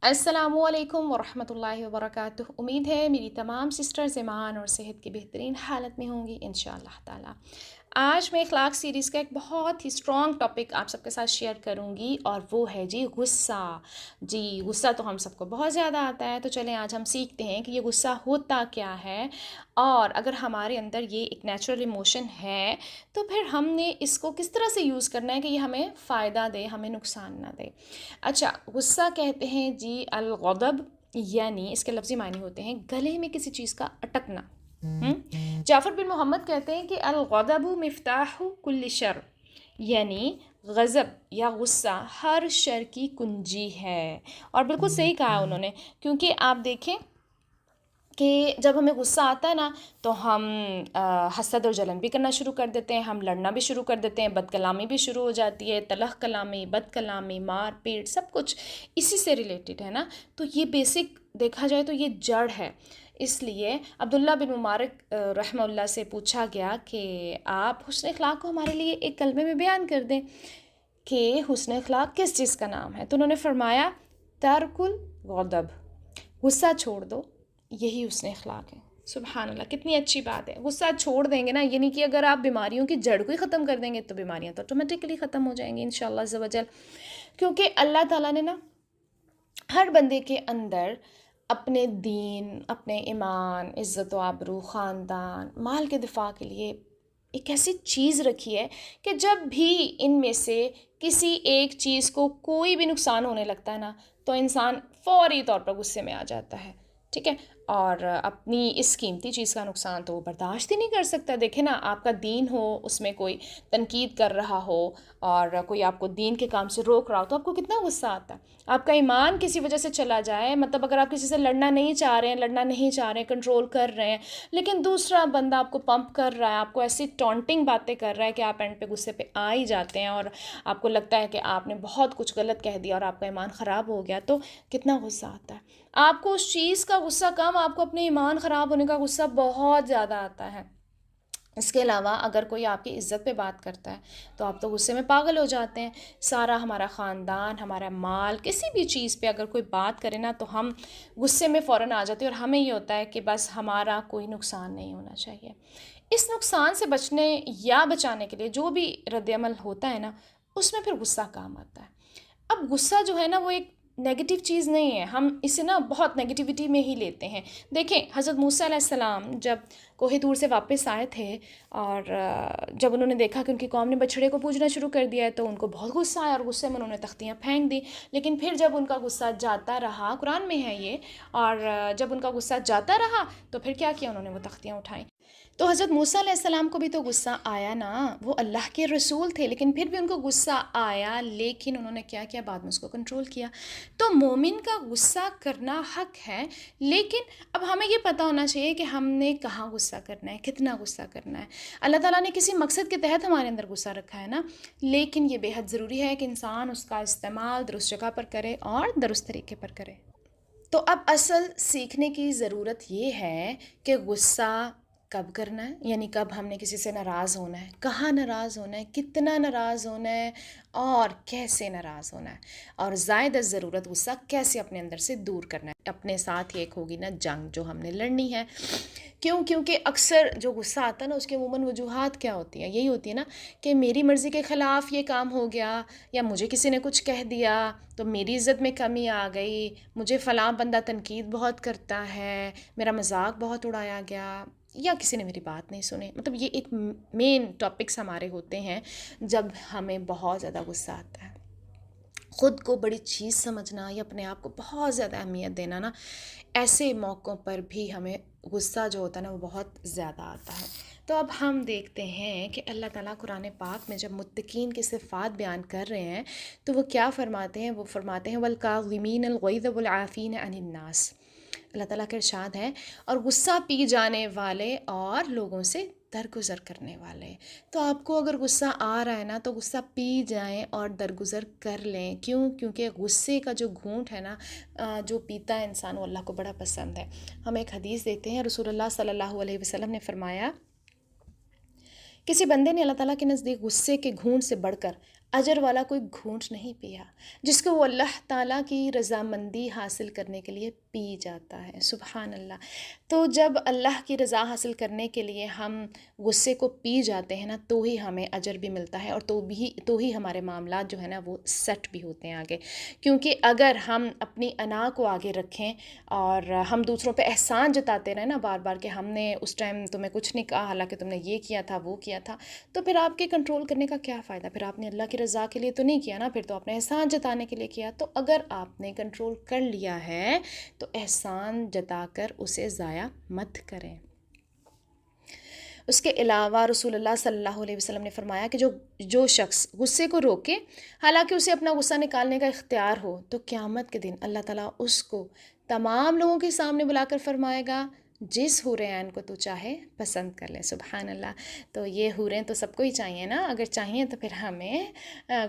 السلام علیکم ورحمۃ اللہ وبرکاتہ۔ امید ہے میری تمام سسٹرز ایمان اور صحت کی بہترین حالت میں ہوں گی انشاءاللہ تعالی۔ آج میں اخلاق سیریز کا ایک بہت ہی اسٹرانگ ٹاپک آپ سب کے ساتھ شیئر کروں گی، اور وہ ہے جی غصہ۔ جی غصہ تو ہم سب کو بہت زیادہ آتا ہے، تو چلیں آج ہم سیکھتے ہیں کہ یہ غصہ ہوتا کیا ہے، اور اگر ہمارے اندر یہ ایک نیچرل ایموشن ہے تو پھر ہم نے اس کو کس طرح سے یوز کرنا ہے کہ یہ ہمیں فائدہ دے، ہمیں نقصان نہ دے۔ اچھا، غصہ کہتے ہیں جی الغضب، یعنی اس کے لفظی معنی ہوتے ہیں گلے میں کسی چیز کا اٹکنا۔ جعفر بن محمد کہتے ہیں کہ الغضب مفتاح کل شر، یعنی غضب یا غصہ ہر شر کی کنجی ہے۔ اور بالکل صحیح کہا انہوں نے، کیونکہ آپ دیکھیں کہ جب ہمیں غصہ آتا ہے نا تو ہم حسد اور جلن بھی کرنا شروع کر دیتے ہیں، ہم لڑنا بھی شروع کر دیتے ہیں، بد کلامی بھی شروع ہو جاتی ہے، تلخ کلامی، بد کلامی، مار پیٹ، سب کچھ اسی سے ریلیٹڈ ہے نا۔ تو یہ بیسک دیکھا جائے تو یہ جڑ ہے۔ اس لیے عبداللہ بن مبارک رحمہ اللہ سے پوچھا گیا کہ آپ حسن اخلاق کو ہمارے لیے ایک کلمے میں بیان کر دیں کہ حسن اخلاق کس چیز کا نام ہے، تو انہوں نے فرمایا ترک الغضب، غصہ چھوڑ دو، یہی حسن اخلاق ہے۔ سبحان اللہ، کتنی اچھی بات ہے۔ غصہ چھوڑ دیں گے نا، یعنی کہ اگر آپ بیماریوں کی جڑ کو ہی ختم کر دیں گے تو بیماریاں تو آٹومیٹکلی ختم ہو جائیں گی انشاءاللہ عز و جل۔ کیونکہ اللہ تعالیٰ نے نا ہر بندے کے اندر اپنے دین، اپنے ایمان، عزت و آبرو، خاندان، مال کے دفاع کے لیے ایک ایسی چیز رکھی ہے کہ جب بھی ان میں سے کسی ایک چیز کو کوئی بھی نقصان ہونے لگتا ہے نا تو انسان فوری طور پر غصے میں آ جاتا ہے، ٹھیک ہے، اور اپنی اس قیمتی چیز کا نقصان تو وہ برداشت ہی نہیں کر سکتا۔ دیکھیں نا، آپ کا دین ہو، اس میں کوئی تنقید کر رہا ہو اور کوئی آپ کو دین کے کام سے روک رہا ہو تو آپ کو کتنا غصہ آتا ہے۔ آپ کا ایمان کسی وجہ سے چلا جائے، مطلب اگر آپ کسی سے لڑنا نہیں چاہ رہے ہیں، کنٹرول کر رہے ہیں، لیکن دوسرا بندہ آپ کو پمپ کر رہا ہے، آپ کو ایسی ٹونٹنگ باتیں کر رہا ہے کہ آپ اینڈ پہ غصے پہ آ ہی جاتے ہیں، اور آپ کو لگتا ہے کہ آپ نے بہت کچھ غلط کہہ دیا اور آپ کا ایمان خراب ہو گیا، تو کتنا غصہ آتا ہے۔ آپ کو اس چیز کا غصہ کم، آپ کو اپنے ایمان خراب ہونے کا غصہ بہت زیادہ آتا ہے۔ اس کے علاوہ اگر کوئی آپ کی عزت پہ بات کرتا ہے تو آپ تو غصے میں پاگل ہو جاتے ہیں۔ سارا ہمارا خاندان، ہمارا مال، کسی بھی چیز پہ اگر کوئی بات کرے نا تو ہم غصے میں فوراً آ جاتے ہیں، اور ہمیں یہ ہوتا ہے کہ بس ہمارا کوئی نقصان نہیں ہونا چاہیے۔ اس نقصان سے بچنے یا بچانے کے لیے جو بھی رد عمل ہوتا ہے نا، اس میں پھر غصہ کام آتا ہے۔ اب غصہ جو ہے نا وہ ایک نیگیٹو چیز نہیں ہے، ہم اسے نا بہت نیگیٹیوٹی میں ہی لیتے ہیں۔ دیکھیں حضرت موسیٰ علیہ السلام جب کوہ طور سے واپس آئے تھے، اور جب انہوں نے دیکھا کہ ان کی قوم نے بچھڑے کو پوجنا شروع کر دیا ہے تو ان کو بہت غصہ آیا، اور غصے میں انہوں نے تختیاں پھینک دی۔ لیکن پھر جب ان کا غصہ جاتا رہا، قرآن میں ہے یہ، اور جب ان کا غصہ جاتا رہا تو پھر کیا کیا، انہوں نے وہ تختیاں اٹھائیں۔ تو حضرت موسیٰ علیہ السلام کو بھی تو غصہ آیا نا، وہ اللہ کے رسول تھے، لیکن پھر بھی ان کو غصہ آیا، لیکن انہوں نے کیا کیا، بعد میں اس کو کنٹرول کیا۔ تو مومن کا غصہ کرنا حق ہے، لیکن اب ہمیں یہ پتہ ہونا چاہیے کہ ہم نے کہاں غصہ کرنا ہے، کتنا غصہ کرنا ہے۔ اللہ تعالیٰ نے کسی مقصد کے تحت ہمارے اندر غصہ رکھا ہے نا، لیکن یہ بے حد ضروری ہے کہ انسان اس کا استعمال درست جگہ پر کرے اور درست طریقے پر کرے۔ تو اب اصل سیکھنے کی ضرورت یہ ہے کہ غصہ کب کرنا ہے، یعنی کب ہم نے کسی سے ناراض ہونا ہے، کہاں ناراض ہونا ہے، کتنا ناراض ہونا ہے، اور کیسے ناراض ہونا ہے، اور زائد از ضرورت غصہ کیسے اپنے اندر سے دور کرنا ہے۔ اپنے ساتھ ایک ہوگی نا جنگ جو ہم نے لڑنی ہے۔ کیونکہ اکثر جو غصہ آتا ہے نا اس کے عموماً وجوہات کیا ہوتی ہیں، یہی ہوتی ہے نا کہ میری مرضی کے خلاف یہ کام ہو گیا، یا مجھے کسی نے کچھ کہہ دیا تو میری عزت میں کمی آ گئی، مجھے فلاں بندہ تنقید بہت کرتا ہے، میرا مذاق بہت اڑایا گیا، یا کسی نے میری بات نہیں سنی۔ مطلب یہ ایک مین ٹاپکس ہمارے ہوتے ہیں جب ہمیں بہت زیادہ غصہ آتا ہے۔ خود کو بڑی چیز سمجھنا یا اپنے آپ کو بہت زیادہ اہمیت دینا نا، ایسے موقعوں پر بھی ہمیں غصہ جو ہوتا ہے نا وہ بہت زیادہ آتا ہے۔ تو اب ہم دیکھتے ہیں کہ اللہ تعالیٰ قرآن پاک میں جب متقین کی صفات بیان کر رہے ہیں تو وہ کیا فرماتے ہیں، وہ فرماتے ہیں وَالْكَاظِمِينَ الْغَيْظَ وَالْعَافِينَ عَنِ النَّاسِ۔ اللہ تعالیٰ کا ارشاد ہے، اور غصہ پی جانے والے اور لوگوں سے درگزر کرنے والے۔ تو آپ کو اگر غصہ آ رہا ہے نا تو غصہ پی جائیں اور درگزر کر لیں۔ کیونکہ غصے کا جو گھونٹ ہے نا جو پیتا ہے انسان، وہ اللہ کو بڑا پسند ہے۔ ہم ایک حدیث دیتے ہیں، رسول اللہ صلی اللہ علیہ وسلم نے فرمایا، کسی بندے نے اللہ تعالیٰ کے نزدیک غصے کے گھونٹ سے بڑھ کر اجر والا کوئی گھونٹ نہیں پیا جس کو وہ اللہ تعالیٰ کی رضامندی حاصل کرنے کے لیے پی جاتا ہے. سبحان اللہ. تو جب اللہ کی رضا حاصل کرنے کے لیے ہم غصے کو پی جاتے ہیں نا تو ہی ہمیں اجر بھی ملتا ہے، اور تو ہی ہمارے معاملات جو ہے نا وہ سیٹ بھی ہوتے ہیں آگے. کیونکہ اگر ہم اپنی انا کو آگے رکھیں اور ہم دوسروں پہ احسان جتاتے رہیں نا بار بار کہ ہم نے اس ٹائم تمہیں کچھ نہیں کہا حالانکہ تم نے یہ کیا تھا وہ کیا تھا، تو پھر آپ کے کنٹرول کرنے کا کیا فائدہ؟ پھر آپ نے اللہ کی رضا کے لیے تو نہیں کیا نا، پھر تو آپ نے احسان جتانے کے لیے کیا. تو اگر آپ نے کنٹرول کر لیا ہے تو احسان جتا کر اسے ضائع مت کریں. اس کے علاوہ رسول اللہ صلی اللہ علیہ وسلم نے فرمایا کہ جو شخص غصے کو روکے حالانکہ اسے اپنا غصہ نکالنے کا اختیار ہو، تو قیامت کے دن اللہ تعالیٰ اس کو تمام لوگوں کے سامنے بلا کر فرمائے گا جس حور عین کو تو چاہے پسند کر لے. سبحان اللہ. تو یہ حوریں تو سب کو ہی چاہیے نا، اگر چاہیے تو پھر ہمیں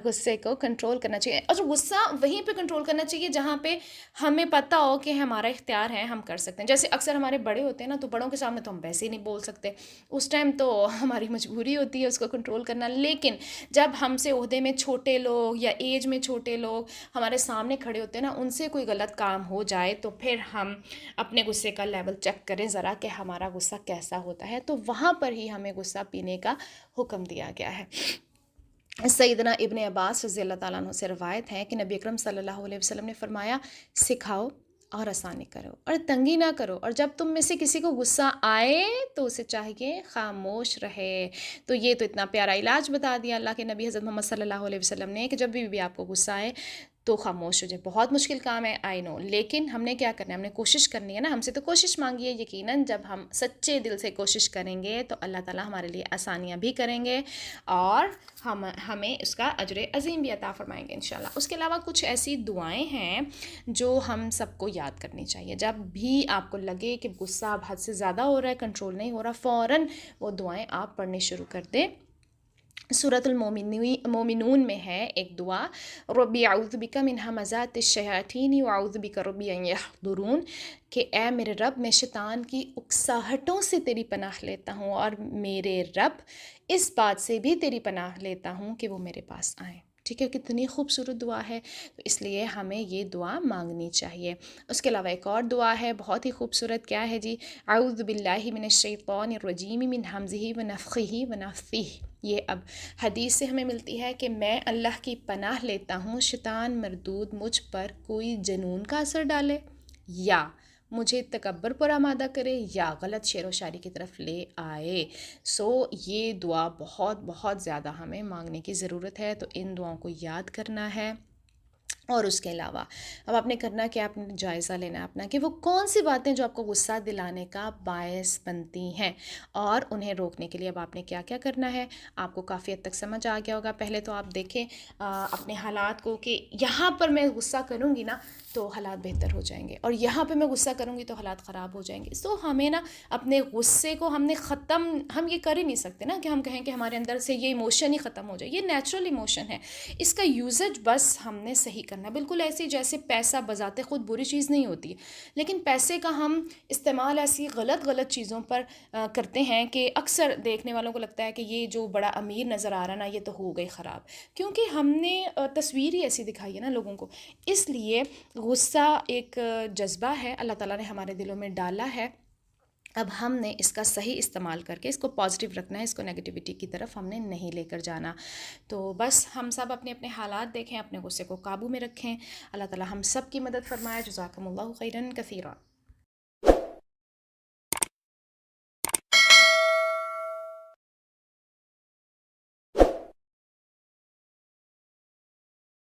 غصے کو کنٹرول کرنا چاہیے. اور غصہ وہیں پہ کنٹرول کرنا چاہیے جہاں پہ ہمیں پتہ ہو کہ ہمارا اختیار ہے، ہم کر سکتے ہیں. جیسے اکثر ہمارے بڑے ہوتے ہیں نا، تو بڑوں کے سامنے تو ہم ویسے ہی نہیں بول سکتے، اس ٹائم تو ہماری مجبوری ہوتی ہے اس کو کنٹرول کرنا. لیکن جب ہم سے عہدے میں چھوٹے لوگ یا ایج میں چھوٹے لوگ ہمارے سامنے کھڑے ہوتے ہیں نا، ان سے کوئی غلط کام ہو جائے تو پھر ہم اپنے غصے کا لیول چیک کریں ذرا کہ ہمارا غصہ کیسا ہوتا ہے. تو وہاں پر ہی ہمیں غصہ پینے کا حکم دیا گیا ہے. سیدنا ابن عباس رضی اللہ تعالیٰ عنہ سے روایت ہے کہ نبی اکرم صلی اللہ علیہ وسلم نے فرمایا، سکھاؤ اور آسانی کرو اور تنگی نہ کرو، اور جب تم میں سے کسی کو غصہ آئے تو اسے چاہیے خاموش رہے. تو یہ تو اتنا پیارا علاج بتا دیا اللہ کے نبی حضرت محمد صلی اللہ علیہ وسلم نے کہ جب بھی آپ کو غصہ آئے تو خاموش ہو جائے. بہت مشکل کام ہے، آئی نو، لیکن ہم نے کیا کرنا ہے، ہم نے کوشش کرنی ہے نا. ہم سے تو کوشش مانگی ہے. یقیناً جب ہم سچے دل سے کوشش کریں گے تو اللہ تعالیٰ ہمارے لیے آسانیاں بھی کریں گے اور ہمیں اس کا اجر عظیم بھی عطا فرمائیں گے انشاءاللہ. اس کے علاوہ کچھ ایسی دعائیں ہیں جو ہم سب کو یاد کرنی چاہیے. جب بھی آپ کو لگے کہ غصہ اب حد سے زیادہ ہو رہا ہے، کنٹرول نہیں ہو رہا، فوراً وہ دعائیں آپ پڑھنے شروع کر دیں. سورۃ المومنون میں ہے ایک دعا، ربی اعوذ بک من ھمزات الشیاطین واعوذ بک ربی ان یحضرون، کہ اے میرے رب میں شیطان کی اکساہٹوں سے تیری پناہ لیتا ہوں، اور میرے رب اس بات سے بھی تیری پناہ لیتا ہوں کہ وہ میرے پاس آئیں. ٹھیک ہے، کتنی خوبصورت دعا ہے. تو اس لیے ہمیں یہ دعا مانگنی چاہیے. اس کے علاوہ ایک اور دعا ہے بہت ہی خوبصورت، کیا ہے جی، اعوذ باللہ من الشیطان الرجیم من ھمزہ ونفخہ ونفثہ. یہ اب حدیث سے ہمیں ملتی ہے کہ میں اللہ کی پناہ لیتا ہوں شیطان مردود مجھ پر کوئی جنون کا اثر ڈالے، یا مجھے تکبر پر آمادہ کرے، یا غلط شعر و شاعری کی طرف لے آئے. یہ دعا بہت بہت زیادہ ہمیں مانگنے کی ضرورت ہے. تو ان دعاؤں کو یاد کرنا ہے. اور اس کے علاوہ اب آپ نے کرنا کہ آپ نے جائزہ لینا ہے اپنا کہ وہ کون سی باتیں جو آپ کو غصہ دلانے کا باعث بنتی ہیں، اور انہیں روکنے کے لیے اب آپ نے کیا کیا کرنا ہے. آپ کو کافی حد تک سمجھ آ گیا ہوگا. پہلے تو آپ دیکھیں اپنے حالات کو کہ یہاں پر میں غصہ کروں گی نا تو حالات بہتر ہو جائیں گے، اور یہاں پہ میں غصہ کروں گی تو حالات خراب ہو جائیں گے. ہمیں نا اپنے غصے کو ہم یہ کر ہی نہیں سکتے نا کہ ہم کہیں کہ ہمارے اندر سے یہ ایموشن ہی ختم ہو جائے. یہ نیچرل ایموشن ہے، اس کا یوزج بس ہم نے صحیح کرنا. بالکل ایسی جیسے پیسہ بذات خود بری چیز نہیں ہوتی، لیکن پیسے کا ہم استعمال ایسی غلط چیزوں پر کرتے ہیں کہ اکثر دیکھنے والوں کو لگتا ہے کہ یہ جو بڑا امیر نظر آ رہا نا یہ تو ہو گئی خراب، کیونکہ ہم نے تصویر ہی ایسی دکھائی ہے نا لوگوں کو. اس لیے غصہ ایک جذبہ ہے اللہ تعالیٰ نے ہمارے دلوں میں ڈالا ہے. اب ہم نے اس کا صحیح استعمال کر کے اس کو پازیٹیو رکھنا ہے، اس کو نیگیٹیوٹی کی طرف ہم نے نہیں لے کر جانا. تو بس ہم سب اپنے اپنے حالات دیکھیں، اپنے غصے کو قابو میں رکھیں. اللہ تعالیٰ ہم سب کی مدد فرمائے. جزاکم اللہ خیراً کثیرا.